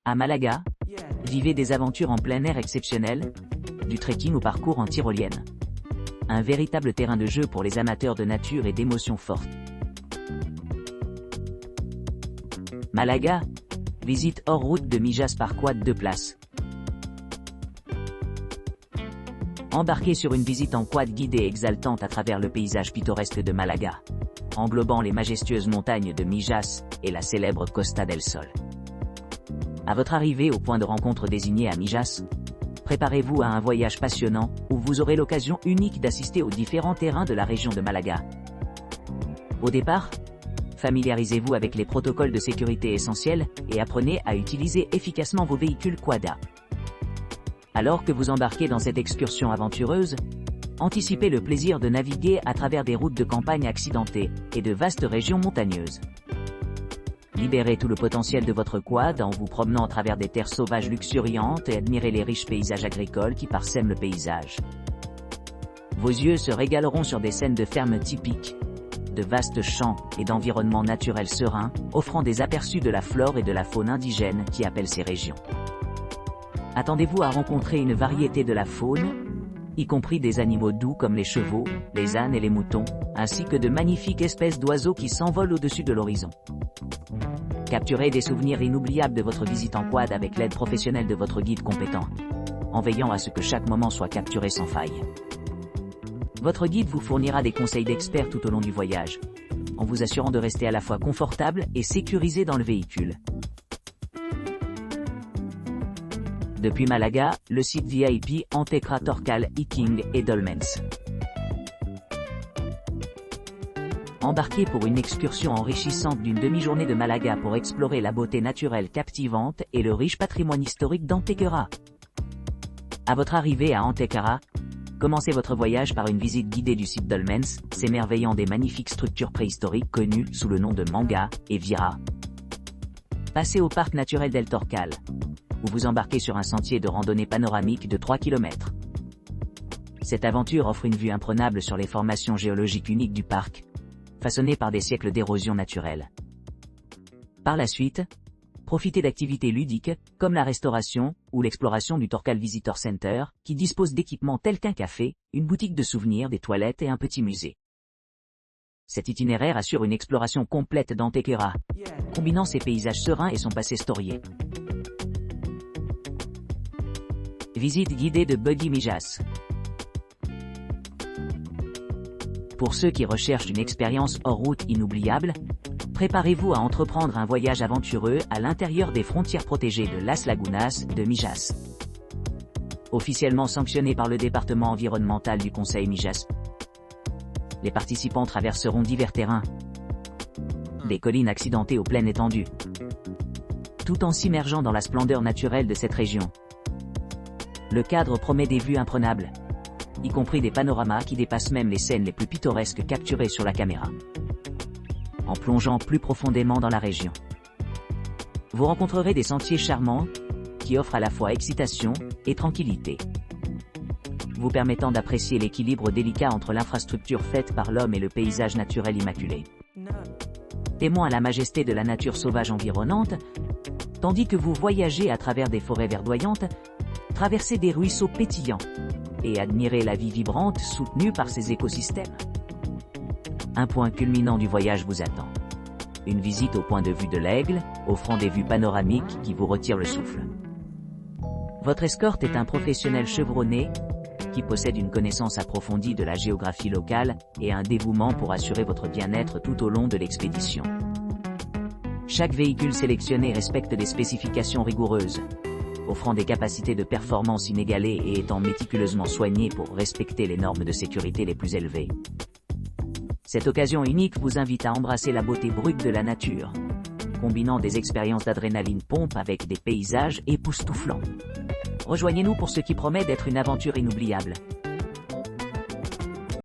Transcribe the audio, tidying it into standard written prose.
À Malaga, vivez des aventures en plein air exceptionnelles, du trekking au parcours en tyrolienne. Un véritable terrain de jeu pour les amateurs de nature et d'émotions fortes. Malaga, visite hors route de Mijas par quad 2 places. Embarquez sur une visite en quad guidée exaltante à travers le paysage pittoresque de Malaga, englobant les majestueuses montagnes de Mijas et la célèbre Costa del Sol. À votre arrivée au point de rencontre désigné à Mijas, préparez-vous à un voyage passionnant où vous aurez l'occasion unique d'assister aux différents terrains de la région de Malaga. Au départ, familiarisez-vous avec les protocoles de sécurité essentiels et apprenez à utiliser efficacement vos véhicules quada. Alors que vous embarquez dans cette excursion aventureuse, anticipez le plaisir de naviguer à travers des routes de campagne accidentées et de vastes régions montagneuses. Libérez tout le potentiel de votre quad en vous promenant à travers des terres sauvages luxuriantes et admirez les riches paysages agricoles qui parsèment le paysage. Vos yeux se régaleront sur des scènes de fermes typiques, de vastes champs et d'environnements naturels sereins, offrant des aperçus de la flore et de la faune indigène qui appellent ces régions. Attendez-vous à rencontrer une variété de la faune, y compris des animaux doux comme les chevaux, les ânes et les moutons, ainsi que de magnifiques espèces d'oiseaux qui s'envolent au-dessus de l'horizon. Capturez des souvenirs inoubliables de votre visite en quad avec l'aide professionnelle de votre guide compétent, en veillant à ce que chaque moment soit capturé sans faille. Votre guide vous fournira des conseils d'expert tout au long du voyage, en vous assurant de rester à la fois confortable et sécurisé dans le véhicule. Depuis Malaga, le site VIP Antequera Torcal, Iking et Dolmens. Embarquez pour une excursion enrichissante d'une demi-journée de Malaga pour explorer la beauté naturelle captivante et le riche patrimoine historique d'Antequera. À votre arrivée à Antequera, commencez votre voyage par une visite guidée du site Dolmens, s'émerveillant des magnifiques structures préhistoriques connues sous le nom de Manga et Vira. Passez au parc naturel del Torcal, où vous embarquez sur un sentier de randonnée panoramique de 3 km. Cette aventure offre une vue imprenable sur les formations géologiques uniques du parc, façonnées par des siècles d'érosion naturelle. Par la suite, profitez d'activités ludiques, comme la restauration ou l'exploration du Torcal Visitor Center, qui dispose d'équipements tels qu'un café, une boutique de souvenirs, des toilettes et un petit musée. Cet itinéraire assure une exploration complète d'Antequera, combinant ses paysages sereins et son passé storié. Visite guidée de Buggy Mijas. Pour ceux qui recherchent une expérience hors route inoubliable, préparez-vous à entreprendre un voyage aventureux à l'intérieur des frontières protégées de Las Lagunas de Mijas. Officiellement sanctionné par le département environnemental du Conseil Mijas, les participants traverseront divers terrains, des collines accidentées aux plaines étendues, tout en s'immergeant dans la splendeur naturelle de cette région. Le cadre promet des vues imprenables, y compris des panoramas qui dépassent même les scènes les plus pittoresques capturées sur la caméra. En plongeant plus profondément dans la région, vous rencontrerez des sentiers charmants qui offrent à la fois excitation et tranquillité, vous permettant d'apprécier l'équilibre délicat entre l'infrastructure faite par l'homme et le paysage naturel immaculé. Témoin à la majesté de la nature sauvage environnante, tandis que vous voyagez à travers des forêts verdoyantes, traversez des ruisseaux pétillants et admirez la vie vibrante soutenue par ces écosystèmes. Un point culminant du voyage vous attend. Une visite au point de vue de l'Aigle, offrant des vues panoramiques qui vous retirent le souffle. Votre escorte est un professionnel chevronné, qui possède une connaissance approfondie de la géographie locale et un dévouement pour assurer votre bien-être tout au long de l'expédition. Chaque véhicule sélectionné respecte des spécifications rigoureuses, offrant des capacités de performance inégalées et étant méticuleusement soigné pour respecter les normes de sécurité les plus élevées. Cette occasion unique vous invite à embrasser la beauté brute de la nature, combinant des expériences d'adrénaline pompe avec des paysages époustouflants. Rejoignez-nous pour ce qui promet d'être une aventure inoubliable.